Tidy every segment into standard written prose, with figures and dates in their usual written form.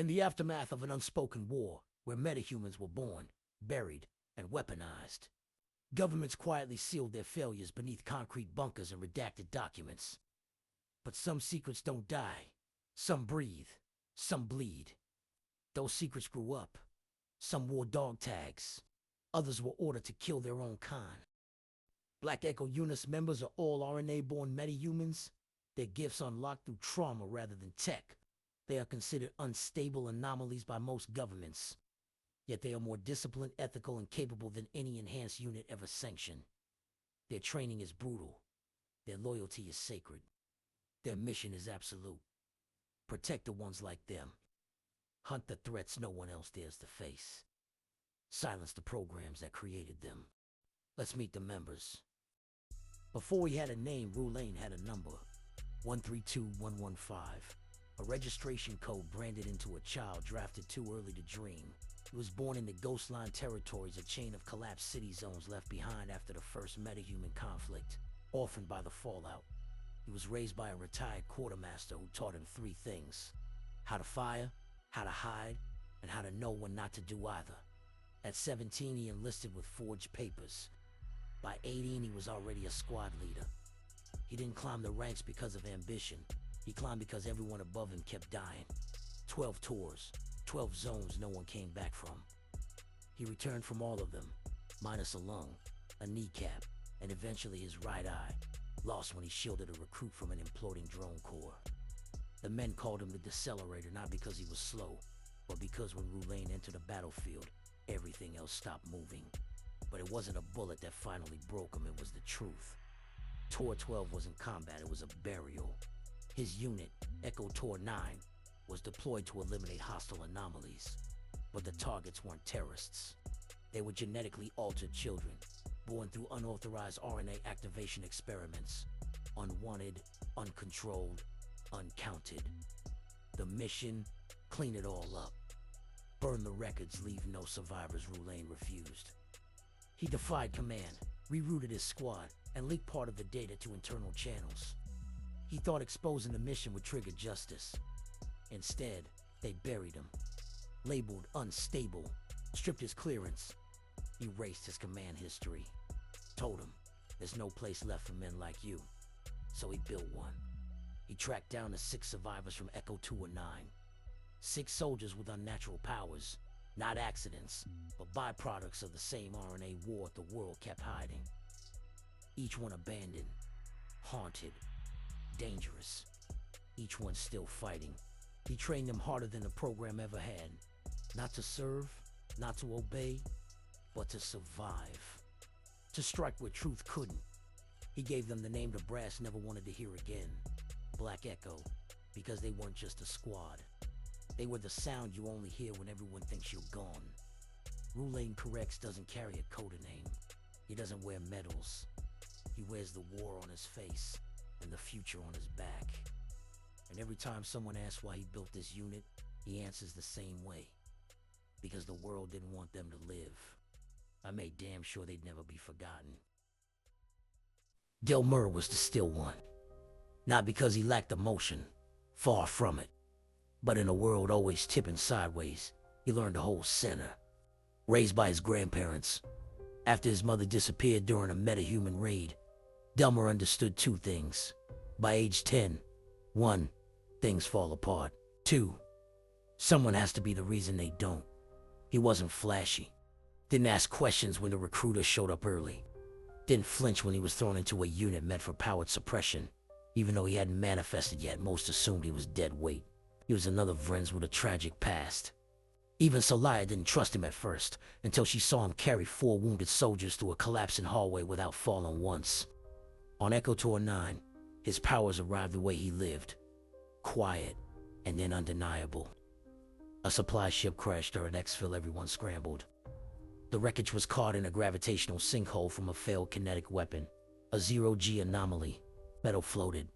In the aftermath of an unspoken war, where metahumans were born, buried, and weaponized, governments quietly sealed their failures beneath concrete bunkers and redacted documents. But some secrets don't die. Some breathe. Some bleed. Those secrets grew up. Some wore dog tags. Others were ordered to kill their own kind. Black Echo UNIS members are all RNA-born metahumans. Their gifts unlocked through trauma rather than tech. They are considered unstable anomalies by most governments. Yet they are more disciplined, ethical, and capable than any enhanced unit ever sanctioned. Their training is brutal. Their loyalty is sacred. Their mission is absolute. Protect the ones like them. Hunt the threats no one else dares to face. Silence the programs that created them. Let's meet the members. Before he had a name, Rulain had a number. 132115. A registration code branded into a child drafted too early to dream. He was born in the Ghostline territories, a chain of collapsed city zones left behind after the first metahuman conflict, orphaned by the fallout. He was raised by a retired quartermaster who taught him three things: how to fire, how to hide, and how to know when not to do either. At 17, he enlisted with forged papers. By 18, he was already a squad leader. He didn't climb the ranks because of ambition. He climbed because everyone above him kept dying. 12 tours, 12 zones no one came back from. He returned from all of them, minus a lung, a kneecap, and eventually his right eye, lost when he shielded a recruit from an imploding drone corps. The men called him the Decelerator not because he was slow, but because when Rulain entered a battlefield, everything else stopped moving. But it wasn't a bullet that finally broke him, it was the truth. Tor 12 wasn't combat, it was a burial. His unit, Echo Tor 9, was deployed to eliminate hostile anomalies. But the targets weren't terrorists. They were genetically altered children, born through unauthorized RNA activation experiments. Unwanted, uncontrolled, uncounted. The mission: clean it all up. Burn the records, leave no survivors, Rulain refused. He defied command, rerouted his squad, and leaked part of the data to internal channels. He thought exposing the mission would trigger justice. Instead, they buried him. Labeled unstable, stripped his clearance, erased his command history. Told him, there's no place left for men like you. So he built one. He tracked down the 6 survivors from Echo 209. 6 soldiers with unnatural powers, not accidents, but byproducts of the same RNA war the world kept hiding. Each one abandoned, haunted, dangerous. Each one still fighting. He trained them harder than the program ever had. Not to serve, not to obey, but to survive. To strike where truth couldn't. He gave them the name the brass never wanted to hear again. Black Echo, because they weren't just a squad. They were the sound you only hear when everyone thinks you're gone. Rulain Correx doesn't carry a coder name. He doesn't wear medals. He wears the war on his face and the future on his back. And every time someone asks why he built this unit, he answers the same way. Because the world didn't want them to live. I made damn sure they'd never be forgotten. Del Mur was the still one. Not because he lacked emotion, far from it. But in a world always tipping sideways, he learned to hold center. Raised by his grandparents, after his mother disappeared during a metahuman raid, Del Mur understood 2 things. By age 10, 1, things fall apart. 2, someone has to be the reason they don't. He wasn't flashy. Didn't ask questions when the recruiter showed up early. Didn't flinch when he was thrown into a unit meant for powered suppression. Even though he hadn't manifested yet, most assumed he was dead weight. He was another Vrenz with a tragic past. Even Celaya didn't trust him at first, until she saw him carry 4 wounded soldiers through a collapsing hallway without falling once. On Echo Tor 9, his powers arrived the way he lived. Quiet, and then undeniable. A supply ship crashed during exfil, everyone scrambled. The wreckage was caught in a gravitational sinkhole from a failed kinetic weapon. A 0G anomaly. Metal floated.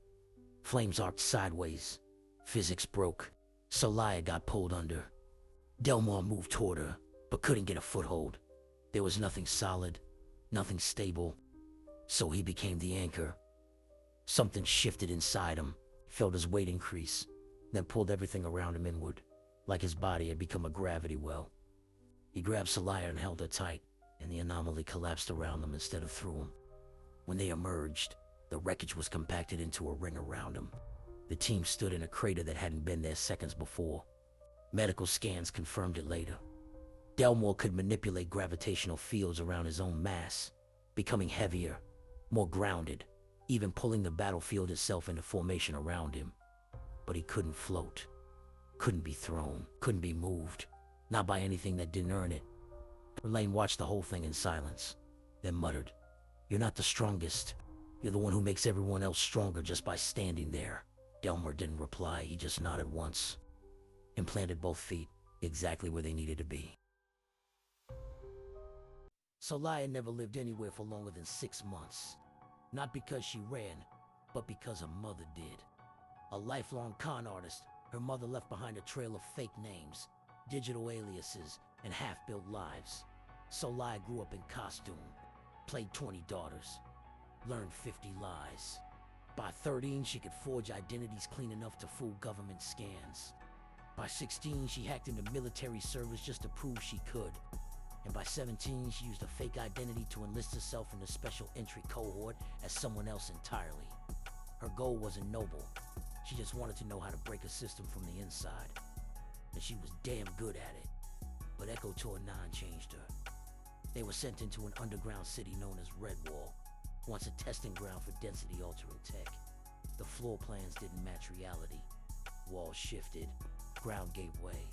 Flames arced sideways. Physics broke. Celaya got pulled under. Del Mur moved toward her, but couldn't get a foothold. There was nothing solid, nothing stable. So he became the anchor. Something shifted inside him, felt his weight increase, then pulled everything around him inward. like his body had become a gravity well. He grabbed Celaya and held her tight, and the anomaly collapsed around them instead of through him. When they emerged, the wreckage was compacted into a ring around him. The team stood in a crater that hadn't been there seconds before. Medical scans confirmed it later. Delmore could manipulate gravitational fields around his own mass, becoming heavier, more grounded, even pulling the battlefield itself into formation around him. But he couldn't float, couldn't be thrown, couldn't be moved, not by anything that didn't earn it. Verlaine watched the whole thing in silence, then muttered, "You're not the strongest. You're the one who makes everyone else stronger just by standing there." Delmore didn't reply, he just nodded once, and planted both feet exactly where they needed to be. Celaya never lived anywhere for longer than 6 months. Not because she ran, but because her mother did. A lifelong con artist, her mother left behind a trail of fake names, digital aliases, and half-built lives. Celaya grew up in costume, played 20 daughters, learned 50 lies. By 13, she could forge identities clean enough to fool government scans. By 16, she hacked into military service just to prove she could. And by 17, she used a fake identity to enlist herself in the special entry cohort as someone else entirely. Her goal wasn't noble. She just wanted to know how to break a system from the inside. And she was damn good at it. But Echo Tor 9 changed her. They were sent into an underground city known as Redwall, once a testing ground for density-altering tech. The floor plans didn't match reality. Walls shifted, ground gave way.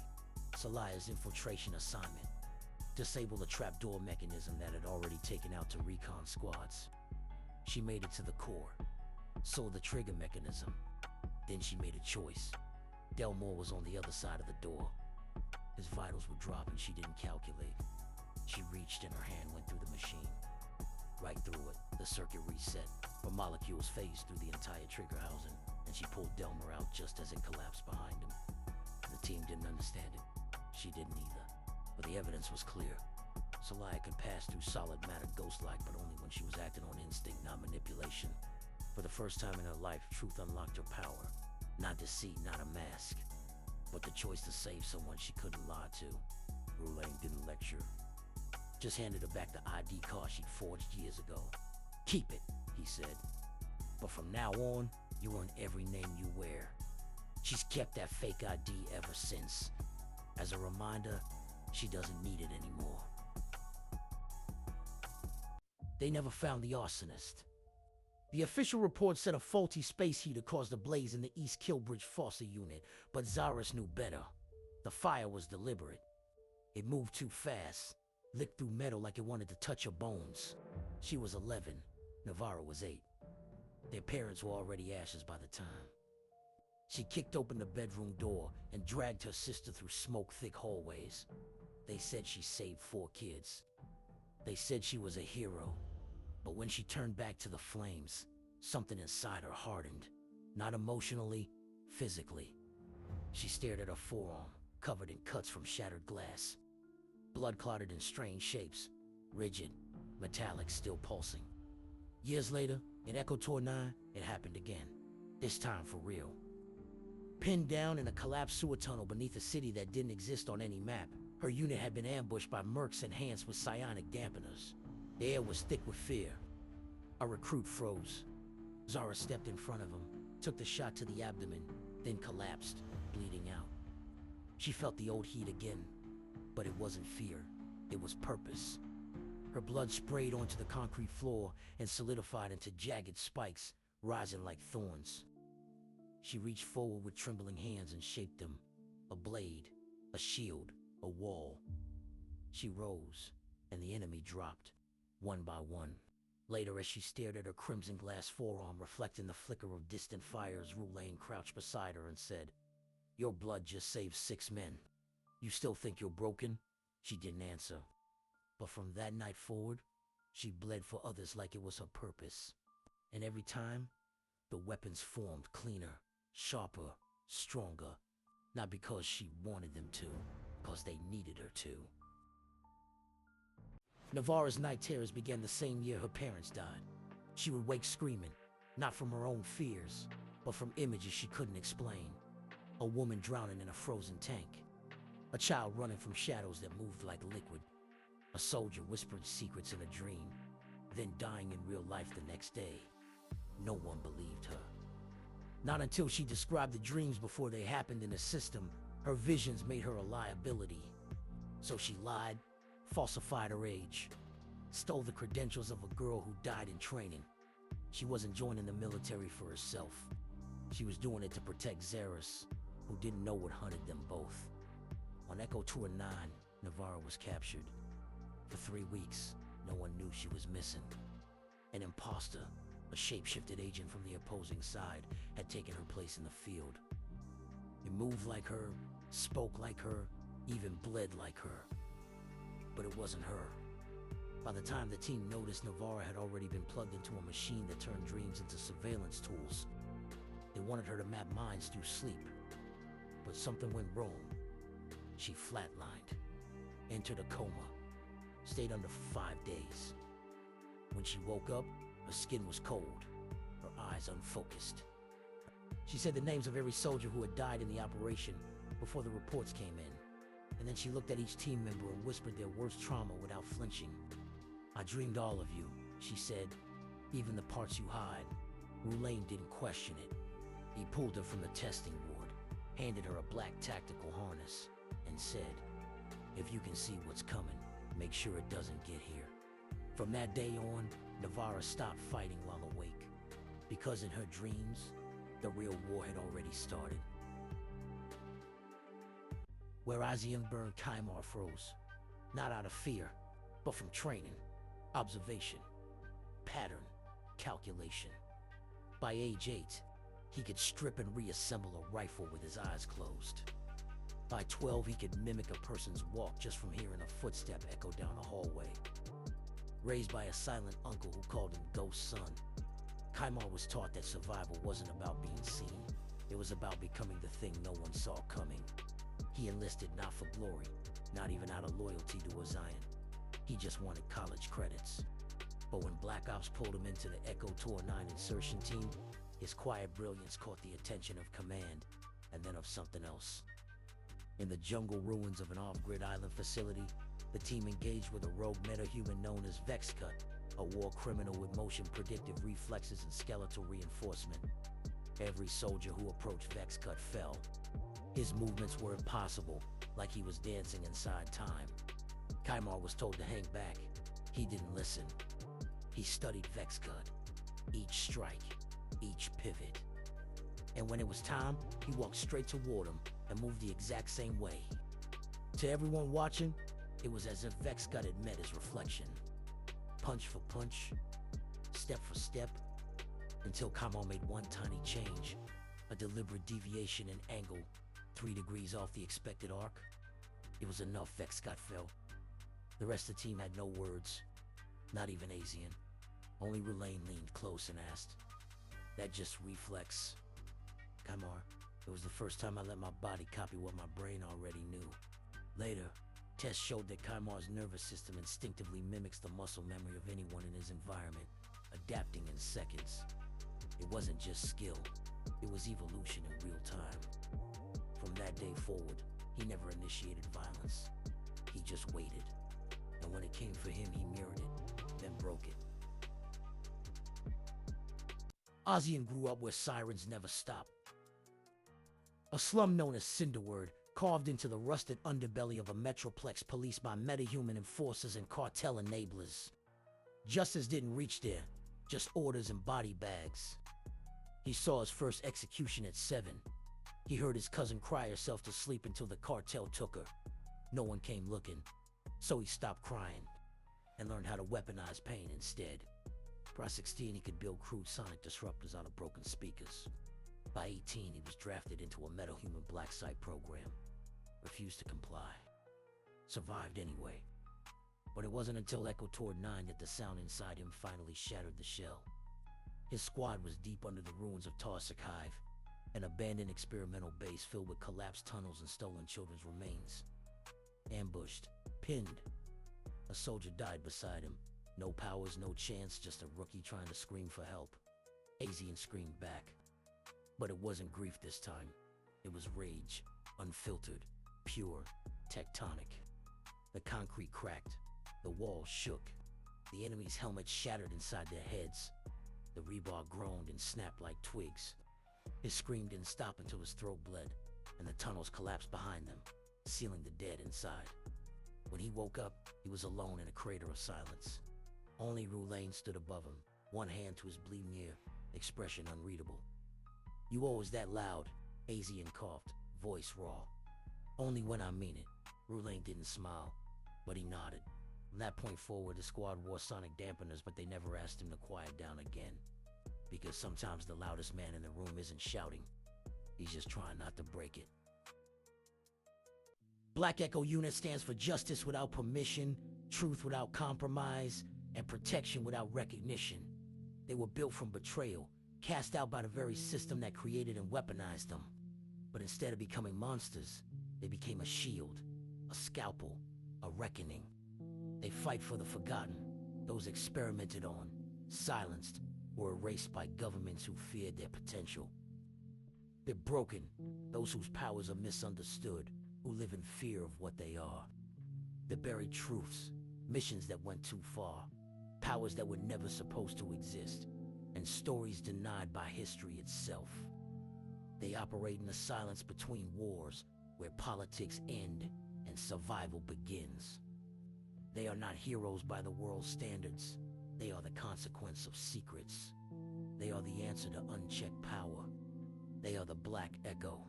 Celaya's infiltration assignment: disable the trapdoor mechanism that had already taken out the recon squads. She made it to the core, sold the trigger mechanism. Then she made a choice. Delmore was on the other side of the door. His vitals were dropping, she didn't calculate. She reached and her hand went through the machine. Right through it, the circuit reset. Her molecules phased through the entire trigger housing, and she pulled Delmore out just as it collapsed behind him. The team didn't understand it. She didn't either. But the evidence was clear. Celaya could pass through solid matter ghost-like, but only when she was acting on instinct, not manipulation. For the first time in her life, truth unlocked her power. Not deceit, not a mask, but the choice to save someone she couldn't lie to. Verlaine didn't lecture. Just handed her back the ID card she'd forged years ago. "Keep it," he said. "But from now on, you earn every name you wear." She's kept that fake ID ever since. As a reminder, she doesn't need it anymore. They never found the arsonist. The official report said a faulty space heater caused a blaze in the East Kilbridge Fossa unit, but Zaris knew better. The fire was deliberate. It moved too fast, licked through metal like it wanted to touch her bones. She was 11, Navarro was 8. Their parents were already ashes by the time. She kicked open the bedroom door and dragged her sister through smoke-thick hallways. They said she saved 4 kids. They said she was a hero. But when she turned back to the flames, something inside her hardened. Not emotionally, physically. She stared at her forearm, covered in cuts from shattered glass. Blood clotted in strange shapes, rigid, metallic, still pulsing. Years later, in Echo Tor 9, it happened again. This time for real. Pinned down in a collapsed sewer tunnel beneath a city that didn't exist on any map, her unit had been ambushed by mercs enhanced with psionic dampeners. The air was thick with fear. A recruit froze. Zara stepped in front of him, took the shot to the abdomen, then collapsed, bleeding out. She felt the old heat again, but it wasn't fear, it was purpose. Her blood sprayed onto the concrete floor and solidified into jagged spikes, rising like thorns. She reached forward with trembling hands and shaped them. A blade, a shield, a wall. She rose, and the enemy dropped, one by one. Later, as she stared at her crimson glass forearm reflecting the flicker of distant fires, Verlaine crouched beside her and said, "Your blood just saved 6 men. You still think you're broken?" She didn't answer. But from that night forward, she bled for others like it was her purpose. And every time, the weapons formed cleaner, sharper, stronger. Not because she wanted them to, because they needed her to. Navarra's night terrors began the same year her parents died. She would wake screaming, not from her own fears, but from images she couldn't explain. A woman drowning in a frozen tank. A child running from shadows that moved like liquid. A soldier whispering secrets in a dream, then dying in real life the next day. No one believed her. Not until she described the dreams before they happened in the system, her visions made her a liability. So she lied, falsified her age, stole the credentials of a girl who died in training. She wasn't joining the military for herself. She was doing it to protect Zaris, who didn't know what hunted them both. On Echo Tour 9, Navarro was captured. For 3 weeks, no one knew she was missing. An imposter, a shape-shifted agent from the opposing side, had taken her place in the field. It moved like her, spoke like her, even bled like her. But it wasn't her. By the time the team noticed, Navarro had already been plugged into a machine that turned dreams into surveillance tools. They wanted her to map minds through sleep. But something went wrong. She flatlined, entered a coma, stayed under for 5 days. When she woke up, her skin was cold, her eyes unfocused. She said the names of every soldier who had died in the operation before the reports came in. And then she looked at each team member and whispered their worst trauma without flinching. "I dreamed all of you," she said, "even the parts you hide." Roulain didn't question it. He pulled her from the testing ward, handed her a black tactical harness, and said, "If you can see what's coming, make sure it doesn't get here." From that day on, Navarro stopped fighting while awake, because in her dreams, the real war had already started. Where Azian burned, Kaimar froze, not out of fear, but from training, observation, pattern, calculation. By age 8, he could strip and reassemble a rifle with his eyes closed. By 12, he could mimic a person's walk just from hearing a footstep echo down a hallway. Raised by a silent uncle who called him Ghost Son, Kaimar was taught that survival wasn't about being seen. It was about becoming the thing no one saw coming. He enlisted not for glory, not even out of loyalty to Ozian. He just wanted college credits. But when Black Ops pulled him into the Echo Tour 9 insertion team, his quiet brilliance caught the attention of command, and then of something else. In the jungle ruins of an off-grid island facility, the team engaged with a rogue metahuman known as Vexcut, a war criminal with motion-predictive reflexes and skeletal reinforcement. Every soldier who approached Vexcut fell. His movements were impossible, like he was dancing inside time. Kaimar was told to hang back. He didn't listen. He studied Vexcut, each strike, each pivot. And when it was time, he walked straight toward him and moved the exact same way. To everyone watching, it was as if Vexcut had met his reflection. Punch for punch, step for step, until Kaimar made one tiny change, a deliberate deviation in angle, 3 degrees off the expected arc. It was enough. Vexcut fell. The rest of the team had no words, not even Azian. Only Roulain leaned close and asked, "That just reflex?" "Kaimar, it was the first time I let my body copy what my brain already knew." Later, tests showed that Kaimar's nervous system instinctively mimics the muscle memory of anyone in his environment, adapting in seconds. It wasn't just skill, it was evolution in real time. From that day forward, he never initiated violence. He just waited. And when it came for him, he mirrored it, then broke it. Ozian grew up where sirens never stop. A slum known as Cinderward, carved into the rusted underbelly of a metroplex policed by metahuman enforcers and cartel enablers. Justice didn't reach there, just orders and body bags. He saw his first execution at 7. He heard his cousin cry herself to sleep until the cartel took her. No one came looking, so he stopped crying and learned how to weaponize pain instead. By 16, he could build crude sonic disruptors out of broken speakers. By 18, he was drafted into a metahuman black site program. Refused to comply. Survived anyway. But it wasn't until Echo Tour 9 that the sound inside him finally shattered the shell. His squad was deep under the ruins of Tarsik Hive, an abandoned experimental base filled with collapsed tunnels and stolen children's remains. Ambushed, pinned. A soldier died beside him. No powers, no chance, just a rookie trying to scream for help. Azian screamed back. But it wasn't grief this time. It was rage, unfiltered, pure, tectonic. The concrete cracked, the walls shook, the enemy's helmets shattered inside their heads. The rebar groaned and snapped like twigs. His scream didn't stop until his throat bled, and the tunnels collapsed behind them, sealing the dead inside. When he woke up, he was alone in a crater of silence. Only Roulain stood above him, one hand to his bleeding ear, expression unreadable. "You always that loud," Azian coughed, voice raw. "Only when I mean it." Roulain didn't smile, but he nodded. From that point forward, the squad wore sonic dampeners, but they never asked him to quiet down again. Because sometimes the loudest man in the room isn't shouting, he's just trying not to break it. Black Echo Unit stands for justice without permission, truth without compromise, and protection without recognition. They were built from betrayal, cast out by the very system that created and weaponized them. But instead of becoming monsters, they became a shield, a scalpel, a reckoning. They fight for the forgotten, those experimented on, silenced, or erased by governments who feared their potential. They're broken, those whose powers are misunderstood, who live in fear of what they are. The buried truths, missions that went too far, powers that were never supposed to exist, and stories denied by history itself. They operate in the silence between wars, where politics end and survival begins. They are not heroes by the world's standards. They are the consequence of secrets. They are the answer to unchecked power. They are the Black Echo,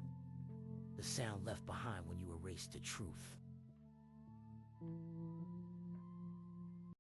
the sound left behind when you erase the truth.